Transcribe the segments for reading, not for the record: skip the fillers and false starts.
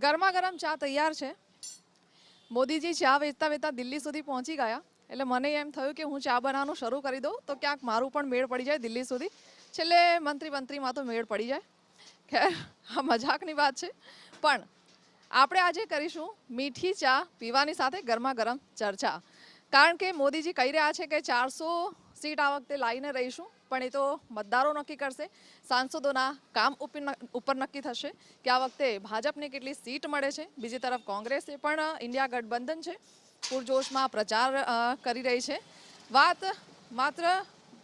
ગરમા ગરમ ચા તૈયાર છે. મોદીજી ચા વેચતા વેચતા દિલ્હી સુધી પહોંચી ગયા. એટલે મને એમ થયું કે હું ચા બનાવવાનું શરૂ કરી દઉં તો ક્યાંક મારું પણ મેળ પડી જાય દિલ્હી સુધી. છેલ્લે મંત્રીમાં તો મેળ પડી જાય. ખેર, આ મજાકની વાત છે. પણ આપણે આજે કરીશું મીઠી ચા પીવાની સાથે ગરમા ગરમ ચર્ચા. કારણ કે મોદીજી કહી રહ્યા છે કે 400 સીટ આ વખતે લાવીને રહીશું, પણ એ તો મતદારો નક્કી કરશે. સાંસદોના કામ ઉપર નક્કી થશે કે આ વખતે ભાજપને કેટલી સીટ મળે છે. બીજી તરફ કોંગ્રેસે પણ ઇન્ડિયા ગઠબંધન છે, પૂરજોશમાં પ્રચાર કરી રહી છે. વાત માત્ર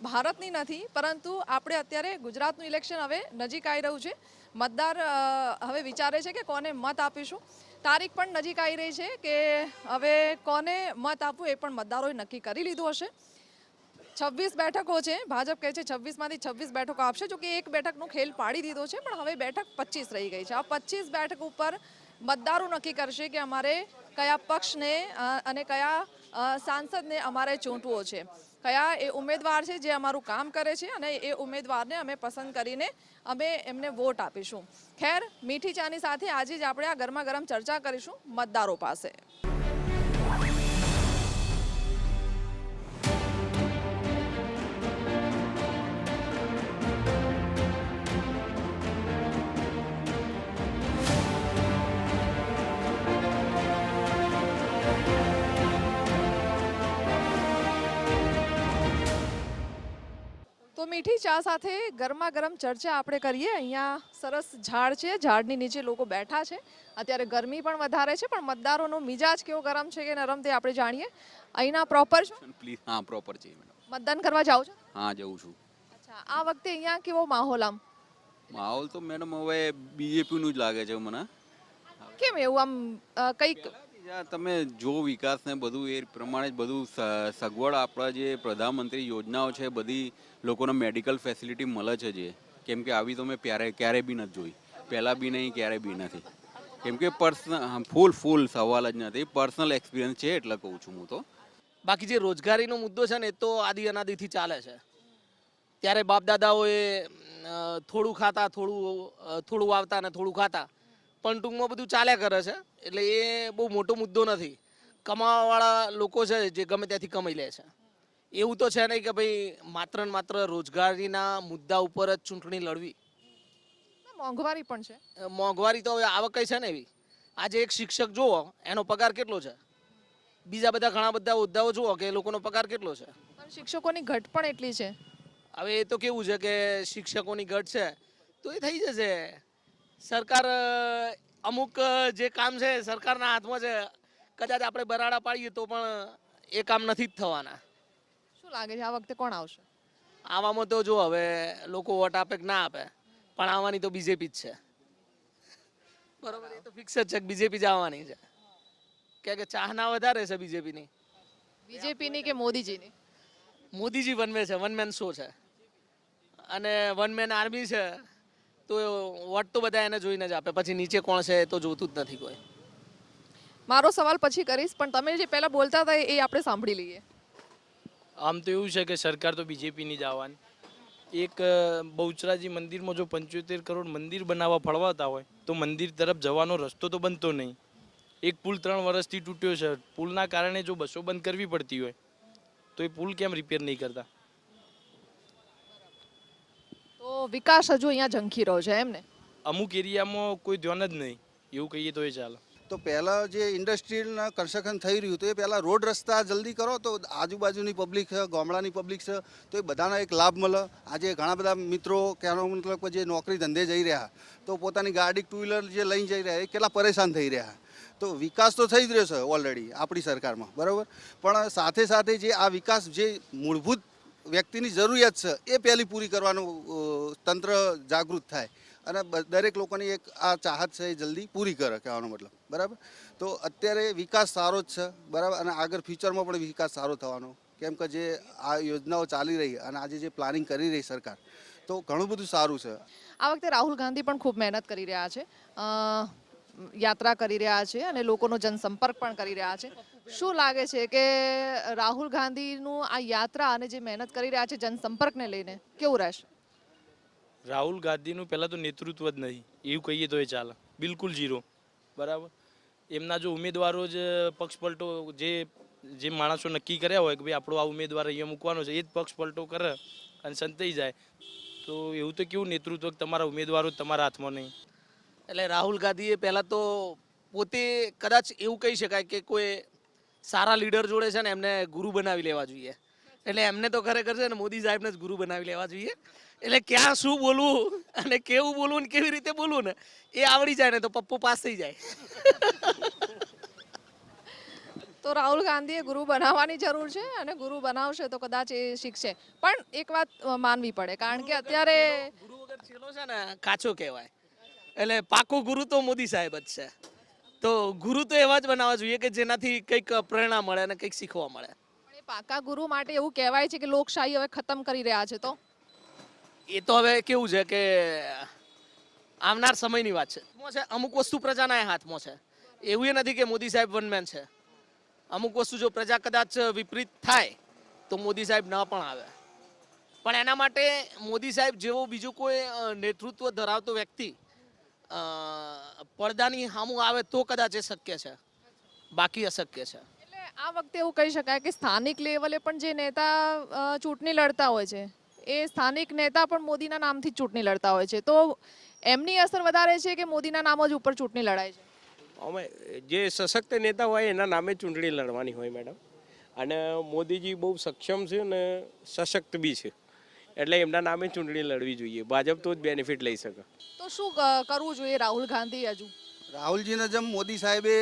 ભારતની નથી, પરંતુ આપણે અત્યારે ગુજરાતનું ઇલેક્શન હવે નજીક આવી રહ્યું છે. મતદાર હવે વિચારે છે કે કોને મત આપીશું. તારીખ પણ નજીક આવી રહી છે કે હવે કોને મત આપવું એ પણ મતદારોએ નક્કી કરી લીધું હશે. 26 બેઠકો છે. ભાજપ કહે છે 26માંથી 26 બેઠકો આપશે, જો કે એક બેઠકનો ખેલ પાડી દીધો છે, પણ હવે બેઠક 25 રહી ગઈ છે. આ 25 બેઠક ઉપર મતદારો નક્કી કરશે કે અમારે કયા પક્ષને અને કયા સાંસદને અમારે ચૂંટવો છે, કયા એ ઉમેદવાર છે જે અમારું કામ કરે છે, અને એ ઉમેદવારને અમે પસંદ કરીને અમે એમને વોટ આપીશું. ખેર, મીઠી ચાની સાથે આજે જ આપણે આ ગરમા ગરમ ચર્ચા કરીશું મતદારો પાસે. તો મીઠી ચા સાથે ગરમા ગરમ ચર્ચા આપણે કરીએ. અહીંયા સરસ ઝાડ છે, ઝાડની નીચે લોકો બેઠા છે. અત્યારે ગરમી પણ વધારે છે, પણ મતદારોનો મિજાજ કેવો ગરમ છે કે નરમ તે આપણે જાણીએ. અહીંના પ્રોપર છો? પ્લીઝ, હા પ્રોપર છે મેડમ. મતદાન કરવા જાઓ છો? હા, જઉં છું. અચ્છા, આ વખતે અહીંયા કેવો માહોલ આમ? માહોલ તો મેડમ હવે બીજેપીનું જ લાગે છે મને. કેમ એવું આમ કંઈક? તમે જો વિકાસ ને બધું એ પ્રમાણે જ બધું સગવડ આપણા જે પ્રધાનમંત્રી યોજનાઓ છે બધી લોકોને મેડિકલ ફેસિલિટી મળે છે. જે કેમ કે આવી તો મેં ક્યારે બી નથી જોઈ, પહેલાં બી નહીં, ક્યારે બી નથી. કેમ કે ફૂલ સવાલ જ નથી, પર્સનલ એક્સપિરિયન્સ છે એટલે કહું છું હું તો. બાકી જે રોજગારીનો મુદ્દો છે ને એ તો આદિ અનાદિથી ચાલે છે. ત્યારે બાપ દાદાઓએ થોડું ખાતા, થોડું વાવતા ને થોડું ખાતા, પણ ટૂંકમાં બધું ચાલ્યા કરે છે. એટલે એ બહુ મોટો મુદ્દો નથી. કમાવાવાળા લોકો છે જે ગમે ત્યાંથી કમાઈ લે છે. એવું તો છે નહીં કે ભાઈ માત્ર ને માત્ર રોજગારીના મુદ્દા ઉપર જ ચૂંટણી લડવી. મોંઘવારી પણ છે. મોંઘવારી તો હવે આવક કઈ છે ને એવી. આજે એક શિક્ષક જુઓ, એનો પગાર કેટલો છે. બીજા બધા ઘણા બધા હોદ્દાઓ જુઓ કે એ લોકોનો પગાર કેટલો છે. પણ શિક્ષકોની ઘટ પણ એટલી છે. હવે એ તો કેવું છે કે શિક્ષકોની ઘટ છે તો એ થઈ જશે. સરકાર અમુક જે કામ છે સરકારના હાથમાં છે. કદાચ આપણે બરાડા પાડીએ તો પણ એ કામ નથી જ થવાના. શું લાગે છે આ વખતે કોણ આવશે? આવામાં તો જો હવે લોકો વોટ આપે કે ના આપે, પણ આવવાની તો બીજેપી જ છે. બરોબર, એ તો ફિક્સ જ છે કે બીજેપી જ આવવાની છે. કે ચાહના વધારે છે બીજેપીની. બીજેપીની કે મોદીજીની? મોદીજી વન વે છે, વન મેન શો છે, અને વન મેન આર્મી છે. તો વોટ તો બધા એને જોઈને જ આપે, પછી નીચે કોણ છે એ તો જોતું જ નથી કોઈ. મારો સવાલ પછી કરીશ, પણ તમે જે પહેલા બોલતા હતા એ આપણે સાંભળી લઈએ. આમ તો એવું છે કે સરકાર તો બીજેપીની જ આવવાની. એક બહુચરાજી મંદિરમાં જો 75 કરોડ મંદિર બનાવવા ફળવાતા હોય તો મંદિર તરફ જવાનો રસ્તો તો બનતો નહીં. એક પુલ 3 વર્ષથી તૂટ્યો છે. પુલના કારણે જો બસો બંધ કરવી પડતી હોય તો એ પુલ કેમ રિપેર નહીં કરતા? તો વિકાસ હજુ અહીંયા ઝંખી રહ્યો છે એમ ને? અમુક એરિયામાં કોઈ ધ્યાન જ નહીં, એવું કહીએ તો એ ચાલે. તો પહેલાં જે ઇન્ડસ્ટ્રીયલના કન્સ્ટ્રક્શન થઈ રહ્યું તો એ પહેલાં રોડ રસ્તા જલ્દી કરો તો આજુબાજુની પબ્લિક છે, ગામડાની પબ્લિક છે, તો એ બધાનો એક લાભ મળે. આજે ઘણા બધા મિત્રો કહેવાનો મતલબ કે જે નોકરી ધંધે જઈ રહ્યા તો પોતાની ગાડી ટુ વ્હીલર જે લઈને જઈ રહ્યા એ કેટલા પરેશાન થઈ રહ્યા. તો વિકાસ તો થઈ જ રહ્યો છે ઓલરેડી આપણી સરકારમાં, બરાબર. પણ સાથે સાથે જે આ વિકાસ જે મૂળભૂત વ્યક્તિની જરૂરિયાત છે એ પહેલી પૂરી કરવાનું તંત્ર જાગૃત થાય અને દરેક લોકોની એક આ ચાહત છે એ જલ્દી પૂરી કરે, કહેવાનો મતલબ, બરાબર. તો અત્યારે વિકાસ સારો જ છે, બરાબર, અને આગળ ફ્યુચરમાં પણ વિકાસ સારો થવાનો. કેમ કે જે આ યોજનાઓ ચાલી રહી અને આજે જે પ્લાનિંગ કરી રહી સરકાર, તો ઘણું બધું સારું છે. આ વખતે રાહુલ ગાંધી પણ ખૂબ મહેનત કરી રહ્યા છે, યાત્રા કરી રહ્યા છે અને લોકોનો જનસંપર્ક પણ કરી રહ્યા છે. શું લાગે છે કે રાહુલ ગાંધીનું આ યાત્રા અને જે મહેનત કરી રહ્યા છે જનસંપર્કને લઈને કેવું રહેશે? રાહુલ ગાંધીનું પહેલાં તો નેતૃત્વ જ નહીં, એવું કહીએ તો એ ચાલે. બિલકુલ ઝીરો. બરાબર. એમના જો ઉમેદવારો જ પક્ષ પલટો જે માણસો નક્કી કર્યા હોય કે ભાઈ આપણો આ ઉમેદવાર અહીંયા મૂકવાનો છે, એ જ પક્ષ પલટો કરે અને સંતાઈ જાય, તો એવું તો કેવું નેતૃત્વ કે તમારા ઉમેદવારો જ તમારા હાથમાં નહીં. એટલે રાહુલ ગાંધીએ પહેલાં તો પોતે કદાચ એવું કહી શકાય કે કોઈ સારા લીડર જોડે છે ને એમને ગુરુ બનાવી લેવા જોઈએ. એટલે એમને તો ખરેખર છે ને મોદી સાહેબને જ ગુરુ બનાવી લેવા જોઈએ. એટલે ક્યાં શું બોલવું અને કેવું બોલવું ને કેવી રીતે બોલવું ને એ આવડી જાય ને તો પપ્પુ પાસ થઈ જાય. તો રાહુલ ગાંધીએ ગુરુ બનાવવાની જરૂર છે અને ગુરુ બનાવશે તો કદાચ એ શીખશે. પણ એક વાત માનવી પડે, કારણ કે અત્યારે ગુરુ વગર છેલ્લો છે ને કાચો કહેવાય. એટલે પાકો ગુરુ તો મોદી સાહેબ જ છે. તો ગુરુ તો એવા જ બનાવવા જોઈએ કે જેનાથી કંઈક પ્રેરણા મળે અને કંઈક શીખવા મળે. પણ એ પાકા ગુરુ માટે એવું કહેવાય છે કે લોકશાહી હવે ખતમ કરી રહ્યા છે. તો એ તો હવે કેવું છે કે આવનાર સમયની વાત છે. અમુક વસ્તુ પ્રજાના હાથમાં છે. એવું એ નથી કે મોદી સાહેબ વનમેન છે. અમુક વસ્તુ જો પ્રજા કદાચ વિપરીત થાય તો મોદી સાહેબ ન પણ આવે. પણ એના માટે મોદી સાહેબ જેવો બીજો કોઈ નેતૃત્વ ધરાવતો વ્યક્તિ પડદાની સામું આવે તો કદાચ એ શક્ય છે, બાકી અશક્ય છે. એટલે આ વખતે એવું કહી શકાય કે સ્થાનિક લેવલે પણ જે નેતા ચૂંટણી લડતા હોય છે, એ સ્થાનિક નેતા પણ મોદીના નામથી જ ચૂંટણી લડતા હોય છે. તો એમની અસર વધારે છે કે મોદીના નામ જ ઉપર ચૂંટણી લડાય છે? અમે જે સશક્ત નેતા હોય એના નામે ચૂંટણી લડવાની હોય મેડમ. અને મોદીજી બહુ સક્ષમ છે અને સશક્ત બી છે, એટલે એમના નામે ચૂંટણી લડવી જોઈએ. ભાજપ તો જ બેનિફિટ લઈ શકે. તો શું કરવું જોઈએ રાહુલ ગાંધી? હજુ રાહુલજીને જેમ મોદી સાહેબે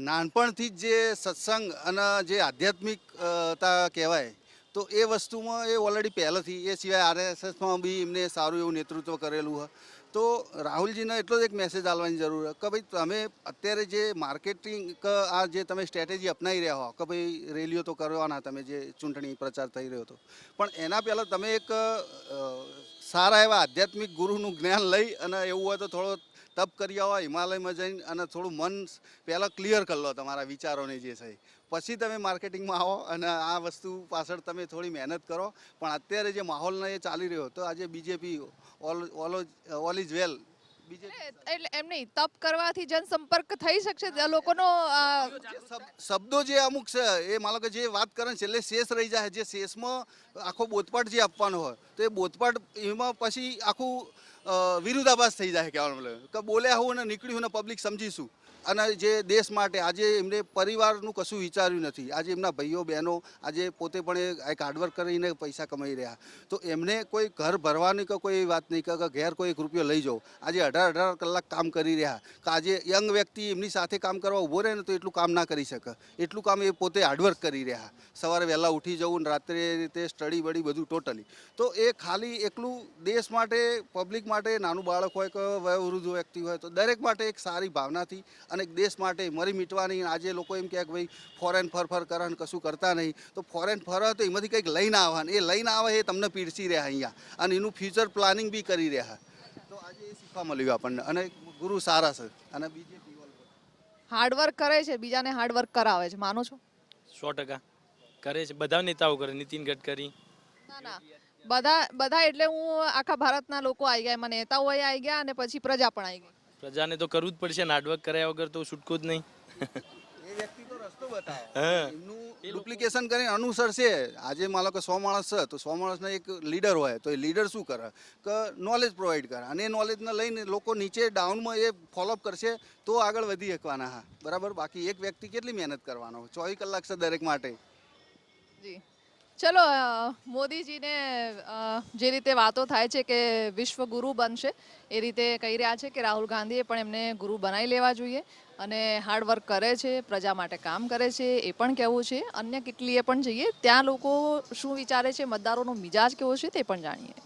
નાનપણથી જ જે સત્સંગ અને જે આધ્યાત્મિકતા કહેવાય તો એ વસ્તુમાં એ ઓલરેડી પહેલેથી, એ સિવાય આરએસએસમાં બી એમને સારું એવું નેતૃત્વ કરેલું હોય. તો રાહુલજીને એટલો જ એક મેસેજ આપવાની જરૂર છે કે ભાઈ તમે અત્યારે જે માર્કેટિંગ આ જે તમે સ્ટ્રેટેજી અપનાવી રહ્યા હો કે ભાઈ રેલીઓ તો કરવાના, તમે જે ચૂંટણી પ્રચાર થઈ રહ્યો હતો, પણ એના પહેલાં તમે એક સારા એવા આધ્યાત્મિક ગુરુનું જ્ઞાન લઈ અને એવું હોય તો થોડો તપ કરી આવો હિમાલયમાં જઈને અને થોડું મન પહેલાં ક્લિયર કરી લો તમારા વિચારોને જે છે, પછી તમે માર્કેટિંગમાં આવો અને આ વસ્તુ પાછળ તમે થોડી મહેનત કરો. પણ અત્યારે જે માહોલને એ ચાલી રહ્યો તો આજે બીજેપી ઓલ ઇઝ વેલ. એટલે એમ નહીં, તપ કરવાથી જનસંપર્ક થઈ શકશે લોકોનો? શબ્દો જે અમુક છે એ માનો કે જે વાત કરે છેલ્લે શેષ રહી જાય, જે શેષમાં આખો બોધપાઠ જે આપવાનો હોય તો એ બોધપાઠ એમાં પછી આખું વિરુદ્ધાભાસ થઈ જાય. કહેવાનો મતલબ કે બોલ્યા હું ને નીકળ્યું ને પબ્લિક સમજીશું. અને જે દેશ માટે આજે એમને પરિવારનું કશું વિચાર્યું નથી. આજે એમના ભાઈઓ બહેનો આજે પોતે પણ એક હાર્ડવર્ક કરીને પૈસા કમાઈ રહ્યા, તો એમને કોઈ ઘર ભરવાની કે કોઈ વાત નહીં કે ઘેર કોઈ 1 રૂપિયો લઈ જાઓ. આજે 18 કલાક કામ કરી રહ્યા. કે આજે યંગ વ્યક્તિ એમની સાથે કામ કરવા ઊભો રહે ને તો એટલું કામ ના કરી શકે. એટલું કામ એ પોતે હાર્ડવર્ક કરી રહ્યા. સવારે વહેલા ઉઠી જવું ને રાત્રે રીતે સ્ટડી બડી બધું ટોટલી. તો એ ખાલી એકલું દેશ માટે, પબ્લિક માટે, નાનું બાળક હોય કે વયોવૃદ્ધ વ્યક્તિ હોય તો દરેક માટે એક સારી ભાવનાથી અને દેશ માટે મરી મીટવાની. આજે લોકો એમ કહે કે ભાઈ ફોરેન ફર કરે ને કશું કરતા નહીં, તો ફોરેન ફરે તો એમાંથી કંઈક લઈને આવવાનું, એ લઈને આવે એ તમને પીરસી રહ્યા અહીંયા અને એનું ફ્યુચર પ્લાનિંગ બી કરી રહ્યા. તો આજે એ શીખવા મળ્યું આપણને અને ગુરુ સારા છે. અને બીજેપી હાર્ડવર્ક કરે છે, બીજાને હાર્ડવર્ક કરાવે છે, માનો છો? 100% કરે છે. બધા નેતાઓ કરે. નીતિન ગડકરી. ના, બધા એટલે હું આખા ભારતના લોકો આવી ગયા, એમાં નેતાઓ આવી ગયા અને પછી પ્રજા પણ આવી ગઈ. પ્રજાને તો કરવું જ પડશે. હાર્ડવર્ક કર્યા વગર તો છૂટકો જ નહીં. એ વ્યક્તિ તો રસ્તો બતાવે, એમનું ડુપ્લિકેશન કરીને અનુસરશે. આજે માનો કે 100 માણસ છે તો 100 માણસના એક લીડર હોય તો એ લીડર શું કરે કે નોલેજ પ્રોવાઈડ કરે અને એ નોલેજને લઈને લોકો નીચે ડાઉનમાં એ ફોલોઅપ કરશે તો આગળ વધી શકવાના. હા બરાબર. બાકી એક વ્યક્તિ કેટલી મહેનત કરવાનો? 24 કલાક છે દરેક માટે. જી ચલો, મોદીજીને જે રીતે વાતો થાય છે કે વિશ્વ ગુરુ બનશે, એ રીતે કહી રહ્યા છે કે રાહુલ ગાંધીએ પણ એમને ગુરુ બનાવી લેવા જોઈએ. અને હાર્ડવર્ક કરે છે, પ્રજા માટે કામ કરે છે, એ પણ કહેવું છે. અન્ય કેટલીએ પણ જઈએ, ત્યાં લોકો શું વિચારે છે, મતદારોનો મિજાજ કેવો છે તે પણ જાણીએ.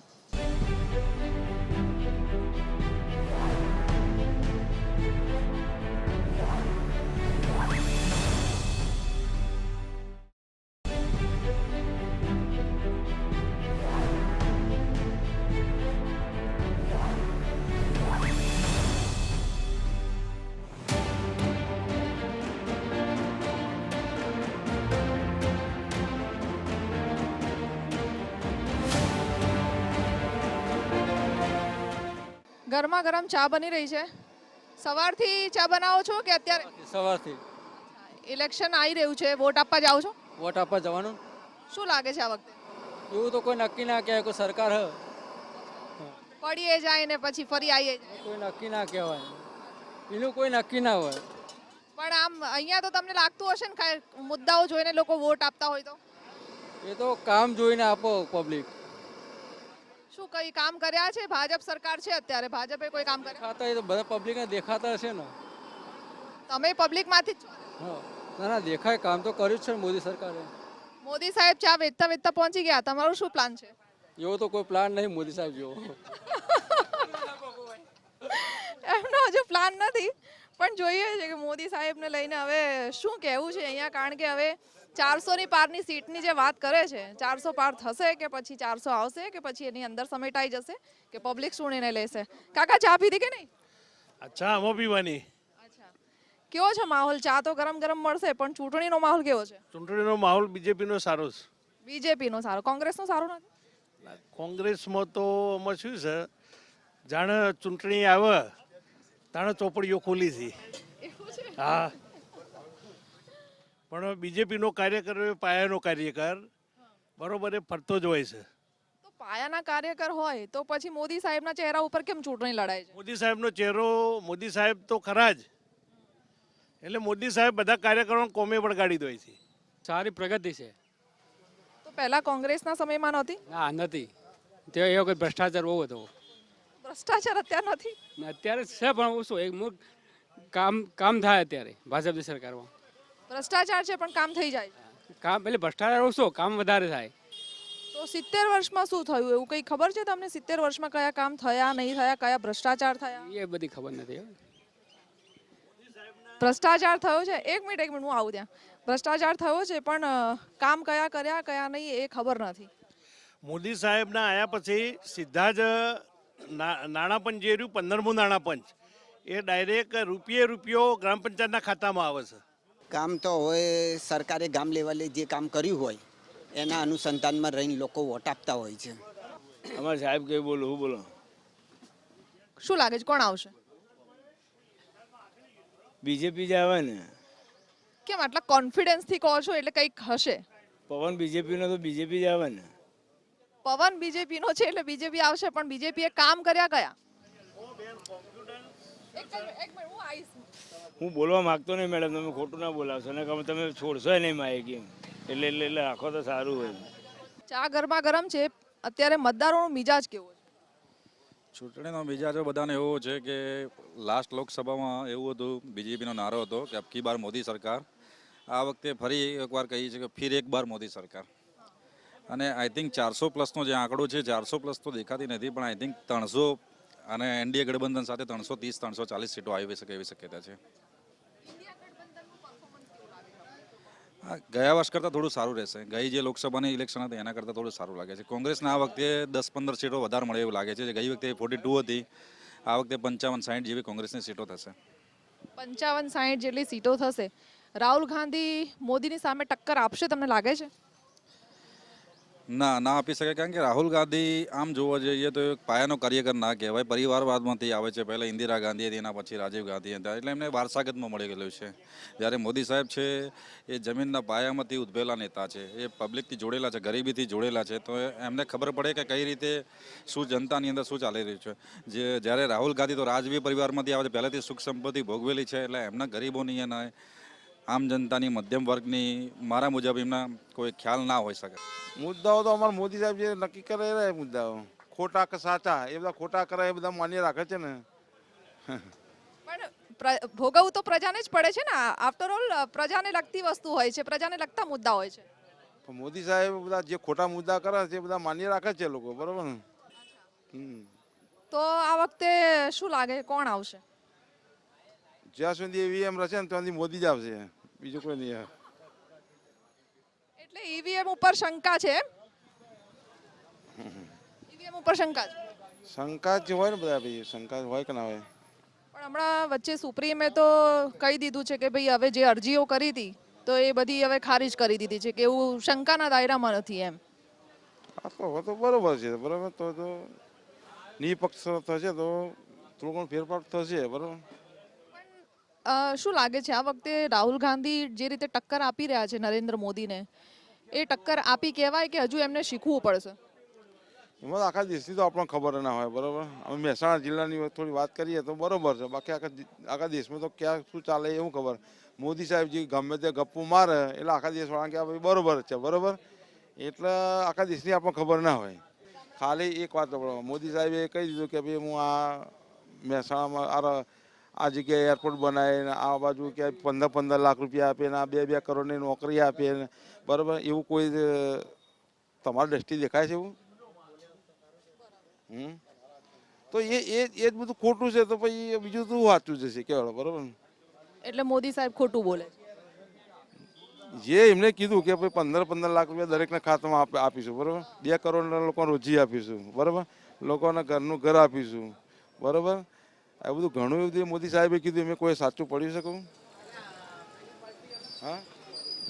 ગરમા ગરમ ચા બની રહી છે. સવારથી ચા બનાવો છો કે અત્યારે સવારથી ઇલેક્શન આવી રહ્યું છે, વોટ આપવા જાઓ છો? વોટ આપવા જવાનું. શું લાગે છે આ વખતે? એવું તો કોઈ નક્કી ના કહેવાય, કોઈ સરકાર હ પડીએ જાય ને પછી ફરી આવીએ જાય. કોઈ નક્કી ના કહેવાય, એનું કોઈ નક્કી ના હોય. પણ આમ અહીંયા તો તમને લાગતું હશે ને મુદ્દાઓ જોઈને લોકો વોટ આપતા હોય તો? એ તો કામ જોઈને આપો પબ્લિક. શું કઈ કામ કર્યા છે? ભાજપ સરકાર છે અત્યારે, ભાજપે કોઈ કામ કર્યા? દેખાતા એ તો બધા પબ્લિકને દેખાતા હશે ને. તમે પબ્લિક માંથી જ છો? હા, ના ના દેખાય, કામ તો કર્યું જ છે ને મોદી સરકારે. મોદી સાહેબ ચા વેચતા વેચતા પહોંચી ગયા, તમારું શું પ્લાન છે? એવો તો કોઈ પ્લાન નહીં મોદી સાહેબ જેવો. એમનો હજુ પ્લાન નથી, પણ જોઈએ છે કે મોદી સાહેબને લઈને હવે શું કહેવું છે અહીંયા, કારણ કે હવે 400 પારની સીટની જે વાત કરે છે, 400 પાર થશે કે પછી 400 આવશે કે પછી એની અંદર સમેટાઈ જશે કે પબ્લિક શું નિર્ણય લેશે? કાકા ચા પીધી કે નહીં? અચ્છા આમાં પીવાની. અચ્છા, કેવો છે માહોલ? ચા તો ગરમ ગરમ મળશે, પણ ચૂંટણીનો માહોલ કેવો છે? ચૂંટણીનો માહોલ બીજેપીનો સારો છે. બીજેપીનો સારો, કોંગ્રેસનો સારો નથી? કોંગ્રેસમાં તો આમાં શું છે, જાણે ચૂંટણી આવે તાણે ચોપડીઓ ખોલી છે. હા, પણ બીજેપીનો કાર્યકર એ પાયાનો કાર્યકર બરોબર એ ફરતો જ હોય છે. તો પાયાના કાર્યકર હોય તો પછી મોદી સાહેબના ચહેરા ઉપર કેમ ચૂંટણી લડાય છે? મોદી સાહેબનો ચહેરો, મોદી સાહેબ તો ખરા જ, એટલે મોદી સાહેબ બધા કાર્યકરોને કોમે વળગાડી દે છે. સારી પ્રગતિ છે. તો પહેલા કોંગ્રેસના સમયમાં નહોતી? ના નથી, તે એવો કોઈ ભ્રષ્ટાચાર બહુ હતો. ભ્રષ્ટાચાર અત્યારે નથી? ને અત્યારે છે પણ ઓછું, એક કામ થાય અત્યારે ભાજપની સરકારમાં. ભ્રષ્ટાચાર છે પણ કામ થઈ જાય છે. કામ એટલે ભ્રષ્ટાચાર ઓછો, કામ વધારે થાય. તો 70 વર્ષમાં શું થયું એવું કંઈ ખબર છે તમને? 70 વર્ષમાં કયા કામ થયા, નહીં થયા, કયા ભ્રષ્ટાચાર થયા? એ બધી ખબર નથી હો. ભ્રષ્ટાચાર થયો છે? એક મિનિટ હું આવું ત્યાં. ભ્રષ્ટાચાર થયો છે પણ કામ કયા કર્યા કયા નહીં એ ખબર નથી. મોદી સાહેબના આયા પછી સીધા જ નાણાપંચ જે રહ્યું 15મું નાણાપંચ એ ડાયરેક્ટ રૂપિયો ગ્રામ પંચાયતના ખાતામાં આવે છે. કામ તો હોય, સરકારે ગામ લેવલે જે કામ કર્યું હોય એના અનુસંધાનમાં રહીને લોકો વોટ આપતા હોય છે. અમારે સાહેબ કઈ બોલો હું બોલો. શું લાગે છે કોણ આવશે? બીજેપી જ આવે ને. કેમ આટલા કોન્ફિડન્સથી કહો છો? એટલે કંઈક હશે. પવન બીજેપીનો તો બીજેપી જ આવે ને. પવન બીજેપીનો છે એટલે બીજેપી આવશે, પણ બીજેપીએ કામ કર્યા કયા? એક મિનિટ હું આવીશ. હું બોલવા માંગતો નહીં મેડમ, તમે ખોટું ના બોલાવશો ને તમે છોડશો નહીં માહિતી એટલે રાખો તો સારું હોય. ચા ગરમા ગરમ છે, અત્યારે મતદારોનો મિજાજ કેવો છે? ચૂંટણીનો મિજાજ બધાને એવો છે કે લાસ્ટ લોકસભામાં એવું હતું, બીજેપીનો નારો હતો કે અબકી બાર મોદી સરકાર. આ વખતે ફરી એકવાર કહી છે કે ફિર એક બાર મોદી સરકાર. અને આઈ થિંક 400+ જે આંકડો છે, 400+ તો દેખાતી નથી, પણ આઈ થિંક 300 અને એનડીએ ગઠબંધન સાથે 330-340 સીટો આવી શકે એવી શક્યતા છે. ગયા વર્ષ કરતાં થોડું સારું રહેશે. ગઈ જે લોકસભાની ઇલેક્શન હતી એના કરતાં થોડું સારું લાગે છે. કોંગ્રેસને આ વખતે 10-15 સીટો વધારે મળે એવું લાગે છે. ગઈ વખતે 42 હતી, આ વખતે 55-60 જેવી કોંગ્રેસની સીટો થશે. 55-60 જેટલી સીટો થશે. રાહુલ ગાંધી મોદીની સામે ટક્કર આપશે તમને લાગે છે? ના આપી શકે, કારણ કે રાહુલ ગાંધી આમ જોવા જઈએ તો એક પાયાનો કાર્યકર ના કહેવાય, પરિવારવાદમાંથી આવે છે. પહેલાં ઇન્દિરા ગાંધી હતી, એના પછી રાજીવ ગાંધી હતા, એટલે એમને વારસાગતમાં મળી ગયેલું છે. જ્યારે મોદી સાહેબ છે એ જમીનના પાયામાંથી ઉદ્ભવેલા નેતા છે, એ પબ્લિકથી જોડેલા છે, ગરીબીથી જોડેલા છે, તો એમને ખબર પડે કે કઈ રીતે શું જનતાની અંદર શું ચાલી રહ્યું છે. જ્યારે રાહુલ ગાંધી તો રાજવી પરિવારમાંથી આવે છે, પહેલાંથી સુખ સંપત્તિ ભોગવેલી છે, એટલે એમના ગરીબોની એના આમ જનતાની, મધ્યમ વર્ગની મારા મુજબ એમના કોઈ ખ્યાલ ના હોઈ શકે. મુદ્દાઓ તો અમારા મોદી સાહેબ જે નક્કી કરે એ મુદ્દાઓ ખોટા કે સાચા એ બધા ખોટા કરે એ બધા માન્ય રાખે છે ને. પણ ભોગવવું તો પ્રજાને જ પડે છે ને. આફ્ટર ઓલ પ્રજાને લગતી વસ્તુ હોય છે, પ્રજાને લગતા મુદ્દા હોય છે. પણ મોદી સાહેબ બધા જે ખોટા મુદ્દા કરે છે એ બધા માન્ય રાખે છે લોકો, બરોબર ને. તો આ વખતે શું લાગે કોણ આવશે? જ્યાં સુધી ઈવીએમ રહેશે ને ત્યાં સુધી મોદી જ આવશે, બીજું કોઈ નહીં. એટલે ઈવીએમ ઉપર શંકા છે એમ? ઈવીએમ ઉપર શંકા છે? શંકા જ હોય ને બધા, ભાઈ શંકા હોય કે ના હોય. પણ હમણાં વચ્ચે સુપ્રીમે તો કહી દીધું છે કે ભાઈ હવે જે અરજીઓ કરી હતી તો એ બધી હવે ખારીજ કરી દીધી છે, કે એવું શંકાના દાયરામાં નથી એમ. હા તો બરોબર છે, બરોબર. તો નિપક્ષ થશે તો થોડું ઘણું ફેરફાર થશે, બરોબર. શું લાગે છે આ વખતે રાહુલ ગાંધી જે રીતે ટક્કર આપી રહ્યા છે નરેન્દ્ર મોદીને, એ ટક્કર આપી કહેવાય કે હજુ એમને શીખવું પડશે? એમાં તો આખા દેશની તો આપણને ખબર ના હોય, બરાબર. અમે મહેસાણા જિલ્લાની થોડી વાત કરીએ તો બરોબર છે, બાકી આખા દેશમાં તો ક્યાં શું ચાલે એવું ખબર. મોદી સાહેબ જે ગમે તે ગપ્પુ મારે એટલે આખા દેશવાળા કે ભાઈ બરોબર છે, બરોબર. એટલે આખા દેશની આપણને ખબર ના હોય. ખાલી એક વાત મોદી સાહેબે કહી દીધું કે ભાઈ હું આ મહેસાણામાં આ જગ્યાએ એરપોર્ટ બનાવીને આ બાજુ કે 15 લાખ રૂપિયા આપે ને આ 2 કરોડની નોકરી આપે ને, બરાબર. એવું કોઈ તમારી દ્રષ્ટિ દેખાય છે એવું? તો એ જ બધું ખોટું છે, તો પછી બીજું શું વાંચવું જશે કેવાય, બરોબર. એટલે મોદી સાહેબ ખોટું બોલે છે. જે એમને કીધું કે ભાઈ 15 લાખ રૂપિયા દરેકના ખાતામાં આપીશું, બરાબર. 2 કરોડના લોકોને રોજી આપીશું, બરાબર. લોકોને ઘરનું ઘર આપીશું, બરાબર. આ બધું ઘણું એવું મોદી સાહેબે કીધું, એમ કોઈ સાચું પડી શકું? હા,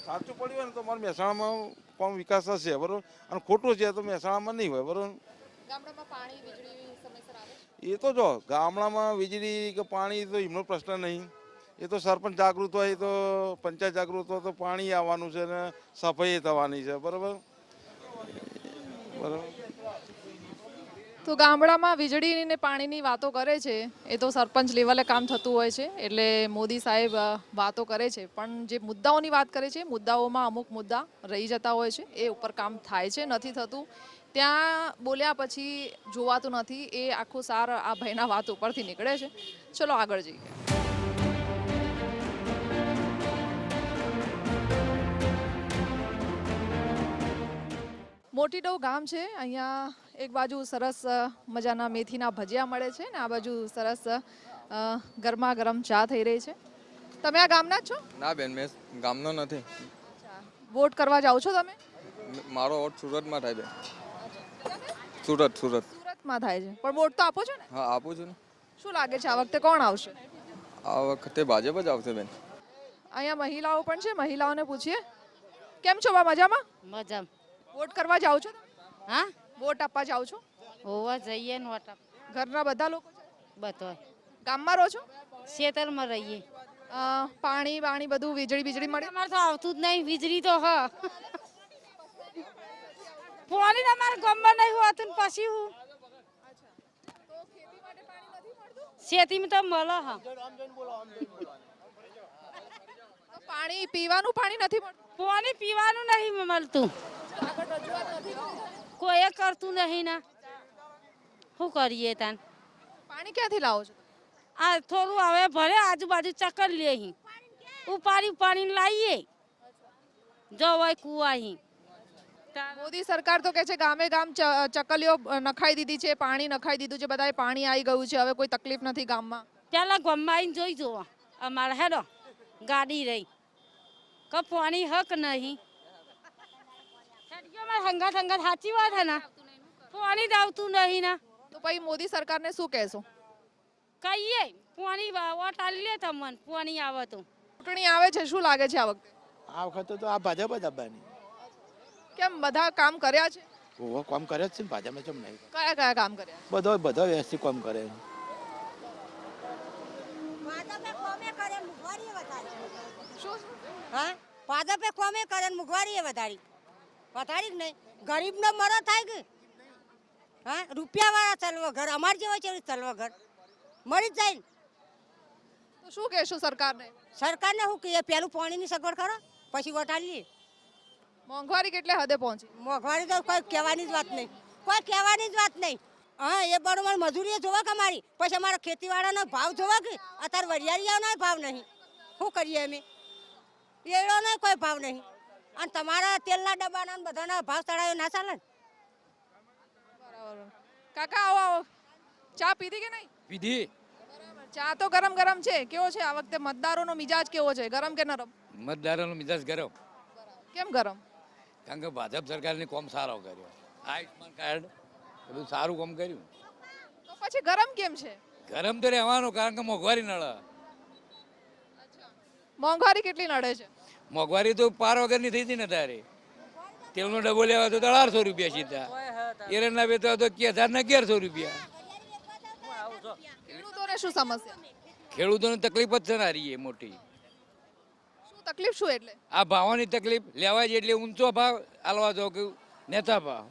સાચું પડ્યું હોય ને તો મારા મહેસાણામાં કોમ વિકાસ થશે, બરાબર. અને ખોટું છે તો મહેસાણામાં નહીં હોય, બરાબર. એ તો જો ગામડામાં વીજળી કે પાણી તો એમનો પ્રશ્ન નહીં. એ તો સરપંચ જાગૃત હોય તો પંચાયત જાગૃત હોય તો પાણી આવવાનું છે ને સફાઈ થવાની છે, બરાબર. બરાબર. તો ગામડામાં વીજળી ને પાણીની વાતો કરે છે, એ તો સરપંચ લેવલે કામ થતું હોય છે, એટલે મોદી સાહેબ વાતો કરે છે, પણ જે મુદ્દાઓની વાત કરે છે, મુદ્દાઓમાં અમુક મુદ્દા રહી જતા હોય છે, એ ઉપર કામ થાય છે, નથી થતું. ત્યાં બોલ્યા પછી જોવાતું નથી, એ આખું સાર આ ભાઈના વાત ઉપરથી નીકળે છે. ચલો આગળ જઈએ. મોટીડો ગામ છે, અહીંયા એક બાજુ સરસ મજાના મેથીના ભજીયા મળે છે ને આ બાજુ સરસ ગરમા ગરમ ચા થઈ રહી છે. તમે આ ગામના જ છો? ના બેન, મેં ગામનો નથી. વોટ કરવા જાઓ છો તમે? મારો વોટ સુરતમાં થાય બેન. સુરતમાં થાય છે, પણ વોટ તો આપો છો ને? હા, આપું છું ને. શું લાગે છે આ વખતે કોણ આવશે? આ વખતે ભાજપ જ આવશે બેન. અહીંયા મહિલાઓ પણ છે, મહિલાઓને પૂછીએ. કેમ છો બા? મજામાં? મજામાં. વોટ કરવા જાઓ છો? હા, વોટ આપવા જાઓ છો? હોવા જઈએ ને વોટ આપ. ઘરના બધા લોકો? બધો. ગામમાં રહો છો? ખેતરમાં રહીએ. પાણી બધું વીજળી મળે? અમારે તો આવતું જ નહીં વીજળી તો. હા, પાણી અમારા ગામમાં નહીં હોતું ને પછી હું ખેતીમાં તો મળે. હા, પાણી પીવાનું પાણી નથી મળતું? પાણી પીવાનું નહીં મળતું, કોઈ કરતું નહીં ને શું કરીએ તાન? પાણી ક્યાંથી લાવો છો? આ થોડું હવે ભરે આજુબાજુ ચક્કર લે ઉપાડી પાણી લાવીએ જો હોય કુવા. મોદી સરકાર તો કહે છે ગામે ગામ ચકલીઓ નખાઈ દીધી છે, પાણી નખાઈ દીધું છે, બધાએ પાણી આવી ગયું છે, હવે કોઈ તકલીફ નથી ગામમાં. પેલા ગામમાં આવીને જોઈ જુઓ અમારે હેડો ગાડી રહી કે પાણી હક નહીં. હંગાત સાચી વાત હે ને, પાણી જ આવતું નહીં ને તો પછી મોદી સરકારને શું કહેશો? કહીએ પાણી વોટ આલી લે તમને, પાણી આવે તો. ચૂંટણી આવે છે, શું લાગે છે આ વખતે? આ વખતે તો આ ભાજપ જ આપવાની. કેમ, બધા કામ કર્યા છે? ઓહો, કામ કરે જ છે ને ભાજપમાં, કેમ નહીં? કયા કયા કામ કર્યા? બધો વ્યવસ્થિત કામ કરે. ભાજપે કોમે કરે મોંઘવારી વધારી જ નહીં. ગરીબનો મરો થાય કે હા, રૂપિયા વાળા ચલવો ઘર, અમાર જેવા છે ચલવો ઘર મળી જ જાય. તો શું કહેશો સરકારને? સરકારને શું કહીએ, પેલું પાણીની સગવડ કરો પછી વોટ આલીએ. મોંઘવારી કેટલે હદે પહોંચી? મોંઘવારી તો કોઈ કહેવાની જ વાત નહીં, કોઈ કહેવાની જ વાત નહીં. હા, એ બરોબર મજૂરી જોવા કે અમારી, પછી અમારા ખેતીવાળાનો ભાવ જોવા કે અત્યારે વરિયાળીઓનો ભાવ નહીં. શું કરીએ અમે? એળોનો કોઈ ભાવ નહીં, અને તમારા તેલના ડબ્બાના બધાના ભાવ ચડાવ્યો ના ચાલે ને. કાકા આવો આવો, ચા પીધી કે નહીં? પીધી. ચા તો ગરમ ગરમ છે. કેવો છે આ વખતે મતદારોનો મિજાજ કેવો છે, ગરમ કે નરમ? મતદારોનો મિજાજ ગરમ. કેમ ગરમ? કારણ કે ભાજપ સરકારને કોમ સારો કર્યો, આયુષ્માન કાર્ડ બધું સારું કામ કર્યું. તો પછી ગરમ કેમ છે? ગરમ તો રહેવાનું, કારણ કે મોંઘવારી નડે. મોંઘવારી કેટલી નડે છે? મોંઘવારી તો પાર વગરની થઈ હતી ને તારે. તેલનો ડબ્બો લેવા તો 1800 રૂપિયા સીધા, એરંડા વેચવા તો 1000 ને 1100 રૂપિયા. ખેડૂતોને શું સમસ્યા? ખેડૂતોને તકલીફ જ છે ને હારી એ મોટી. શું તકલીફ શું એટલે આ ભાવોની તકલીફ લેવાય છે એટલે ઊંચો ભાવ આલવા દો કે નેતા ભાવ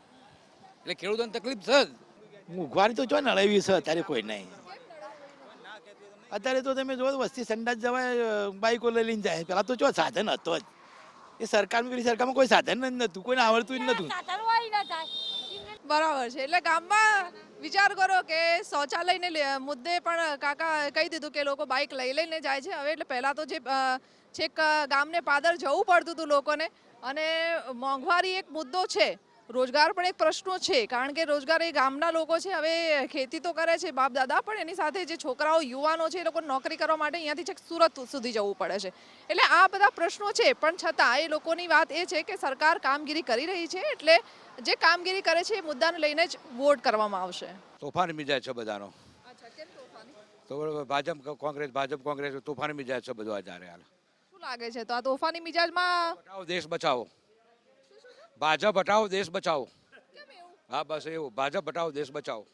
એટલે ખેડૂતોને તકલીફ છે જ. મોંઘવારી તો જો નળાવી છે અત્યારે કોઈ નહીં. અત્યારે તો તમે જો વસ્તી સંડાસ જવાય બાઈકો લઈ લઈને જાય. પેલા તો જો સાધન હતો જ. એ સરકારમાં પેલી સરકારમાં કોઈ સાધન જ નહોતું, કોઈને આવડતું જ નહોતું. બરાબર છે. એટલે ગામમાં વિચાર કરો કે શૌચાલયને મુદ્દે પણ કાકા કહી દીધું કે લોકો બાઇક લઈ લઈને જાય છે હવે. એટલે પહેલા તો જે છેક ગામને પાદર જવું પડતું હતું લોકોને, અને મોંઘવારી એક મુદ્દો છે, રોજગાર પણ એક પ્રશ્નો છે, કારણ કે રોજગાર એ ગામના લોકો છે. હવે ખેતી તો કરે છે બાપ દાદા, પણ એની સાથે જે છોકરાઓ યુવાનો છે એ લોકો નોકરી કરવા માટે અહીંયાથી છેક સુરત સુધી જવું પડે છે. એટલે આ બધા પ્રશ્નો છે, પણ છતાં એ લોકોની વાત એ છે કે સરકાર કામગીરી કરી રહી છે, એટલે જે કામગીરી કરે છે એ મુદ્દાને લઈને જ વોટ કરવામાં આવશે. તોફાન મિજાજ છે બધાનો. તો ભાજપ કોંગ્રેસ તોફાન મિજાજ છે બધું અત્યારે હાલ. શું લાગે છે તો આ તોફાની મિજાજમાં બચાવો દેશ બચાવો, ભાજપ હટાવો દેશ બચાવો. હા બસ એવું, ભાજપ હટાવો દેશ બચાવો.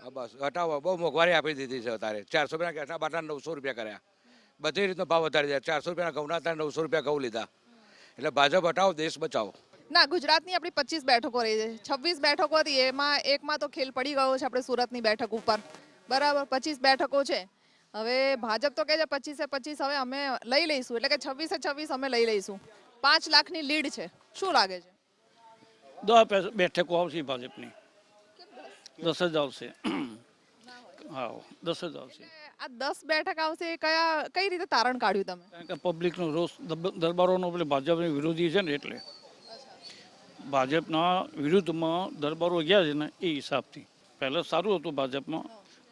હા બસ હટાવો. બહુ મોંઘવારી આપી દીધી છે અત્યારે. 400 રૂપિયા ઘેટા બાટા 900 રૂપિયા કર્યા. બધી રીતનો ભાવ વધારી દીધા. 400 રૂપિયાના ઘઉંના અત્યારે 900 રૂપિયા ઘઉં લીધા. એટલે ભાજપ હટાવો દેશ બચાવો. ના, ગુજરાતની આપણી 25 બેઠકો રહી છે. 26 બેઠકો હતી, એમાં એકમાં તો ખેલ પડી ગયો છે આપણે સુરતની બેઠક ઉપર, બરાબર. 25 બેઠકો છે. હવે ભાજપ તો કહે છે 25 હવે અમે લઈ લઈશું, એટલે કે 26 અમે લઈ લઈશું. 5 લાખની લીડ છે. શું લાગે છે? 10 બેઠકો આવશે ભાજપની. 10 જ આવશે. હા 10 જ આવશે. આ 10 બેઠક આવશે, કઈ રીતે તારણ કાઢ્યું તમે? કારણ કે પબ્લિકનો રોષ દરબારોનો ભાજપની વિરોધી છે ને, એટલે ભાજપના વિરુદ્ધમાં દરબારો ગયા છે ને એ હિસાબથી. પહેલાં સારું હતું ભાજપમાં,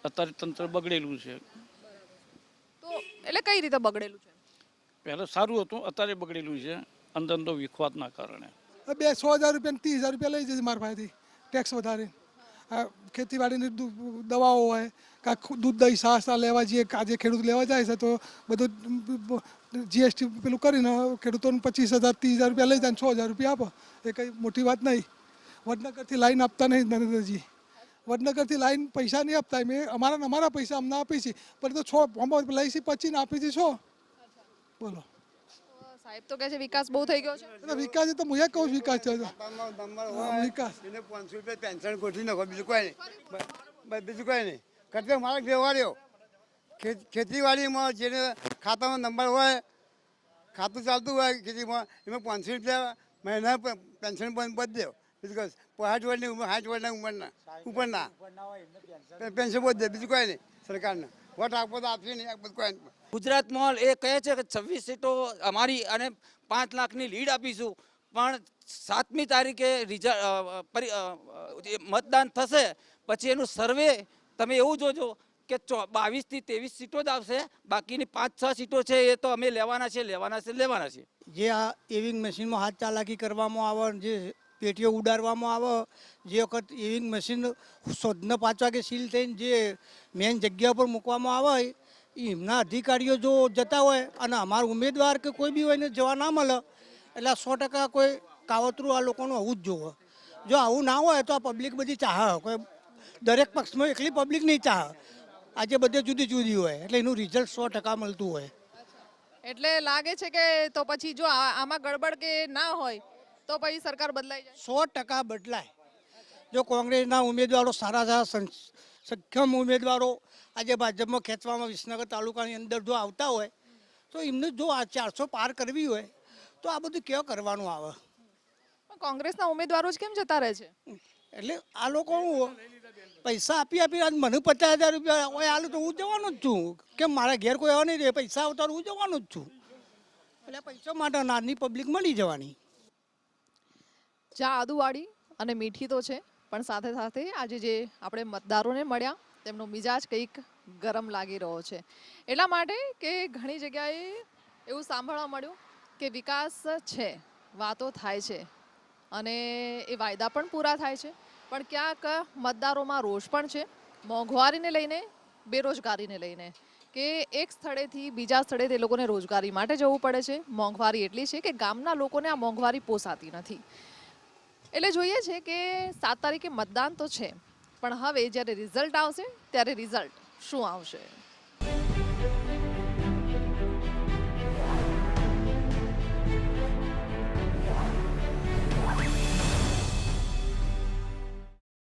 અત્યારે તંત્ર બગડેલું છે. તો એટલે કઈ રીતે બગડેલું છે? પહેલાં સારું હતું, અત્યારે બગડેલું છે અંદરનો વિખવાદના કારણે. 100,000 રૂપિયા 30,000 રૂપિયા લઈ જશે મારા પાસેથી ટેક્સ વધારે. ખેતીવાડીની દવાઓ હોય, કાંક દૂધ દહીં છાશ લેવા જઈએ, આજે ખેડૂત લેવા જાય છે તો બધું જીએસટી પેલું કરીને ખેડૂતોને 25,000 30,000 રૂપિયા લઈ જાય, 6,000 રૂપિયા આપો. એ કંઈ મોટી વાત નહીં. વડનગરથી લાઈન આપતા નહીં નરેન્દ્રજી. વડનગરથી લાઈન પૈસા નહીં આપતા, મેં અમારા પૈસા અમને આપી છે, પણ તો 6 લઈ છે 25 ને આપી છે 6. બોલો સાહેબ તો કહે છે વિકાસ બહુ થઈ ગયો છે. વિકાસ તો હું કહું વિકાસ છે. વિકાસ એને 500 રૂપિયા પેન્શન ગોઠવી નાખો, બીજું કોઈ નહીં. બીજું કોઈ નહીં કરતે મારા વ્યવહાર્યો. ખેતીવાડીમાં જેને ખાતામાં નંબર હોય, ખાતું ચાલતું હોય ખેતીમાં, એમાં 500 રૂપિયા મહિના પેન્શન બંધ દે. બીજું 60 વર્ષની ઉંમર 60 વર્ષના ઉપરના પેન્શન બંધ દે. બીજું કોઈ નહીં. સરકારને વોટ આપો તો આપશે નહીં, બધું કોઈ નહીં. ગુજરાતમાં એ કહે છે કે 26 સીટો અમારી અને 5 લાખની લીડ આપીશું, પણ 7મી તારીખે મતદાન થશે પછી એનું સર્વે તમે એવું જોજો કે 22 થી 23 સીટો જ આવશે. બાકીની 5-6 સીટો છે એ તો અમે લેવાના છે. જે આ એવિંગ મશીનમાં હાથ ચાલાકી કરવામાં આવે, જે પેટીઓ ઉડાડવામાં આવે, જે વખત એવિંગ મશીન શોધને 5 વાગે સીલ થઈને જે મેન જગ્યા પર મૂકવામાં આવે, એમના અધિકારીઓ જો જતા હોય અને અમારા ઉમેદવાર કે કોઈ બી હોય ને જવા ના મળે, એટલે 100% કોઈ કાવતરું આ લોકોનું આવું જ જોવે. જો આવું ના હોય તો આ પબ્લિક બધી ચાહે, કોઈ દરેક પક્ષમાં એકલી પબ્લિક નહીં ચાહે. આજે બધે જુદી જુદી હોય, એટલે એનું રિઝલ્ટ 100% મળતું હોય. એટલે લાગે છે કે તો પછી જો આમાં ગડબડ કે ના હોય તો પછી સરકાર બદલાઈ જાય. 100% બદલાય. જો કોંગ્રેસના ઉમેદવારો સારા સક્ષમ ઉમેદવારો આજે ભાજપમાં ખેંચવામાં વિસનગર તાલુકાની અંદર જો આવતા હોય તો એમને જો આ 400 પાર કરવી હોય તો આ બધું કેવું કરવાનું આવે. કોંગ્રેસના ઉમેદવારો જ કેમ જતા રહે છે? એટલે આ લોકો પૈસા આપી મને 50,000 રૂપિયા હોય હાલ તો હું જવાનું જ છું. કેમ મારા ઘેર કોઈ આવવા નહીં રહે, પૈસા આવતા હું જવાનું જ છું. એટલે પૈસા માટે નાની પબ્લિક મળી જવાની. ચા આદુવાળી અને મીઠી તો છે, પણ સાથે સાથે આજે જે આપણે મતદારોને મળ્યા તેમનો મિજાજ કંઈક ગરમ લાગી રહ્યો છે. એટલા માટે કે ઘણી જગ્યાએ એવું સાંભળવા મળ્યું કે વિકાસ છે, વાતો થાય છે અને એ વાયદા પણ પૂરા થાય છે, પણ ક્યાંક મતદારોમાં રોષ પણ છે, મોંઘવારીને લઈને, બેરોજગારીને લઈને, કે એક સ્થળેથી બીજા સ્થળે તે લોકોને રોજગારી માટે જવું પડે છે. મોંઘવારી એટલી છે કે ગામના લોકોને આ મોંઘવારી પોસાતી નથી. એટલે જોઈએ છે કે 7 તારીખે મતદાન તો છે, પણ હવે જ્યારે રિઝલ્ટ આવશે ત્યારે રિઝલ્ટ શું આવશે?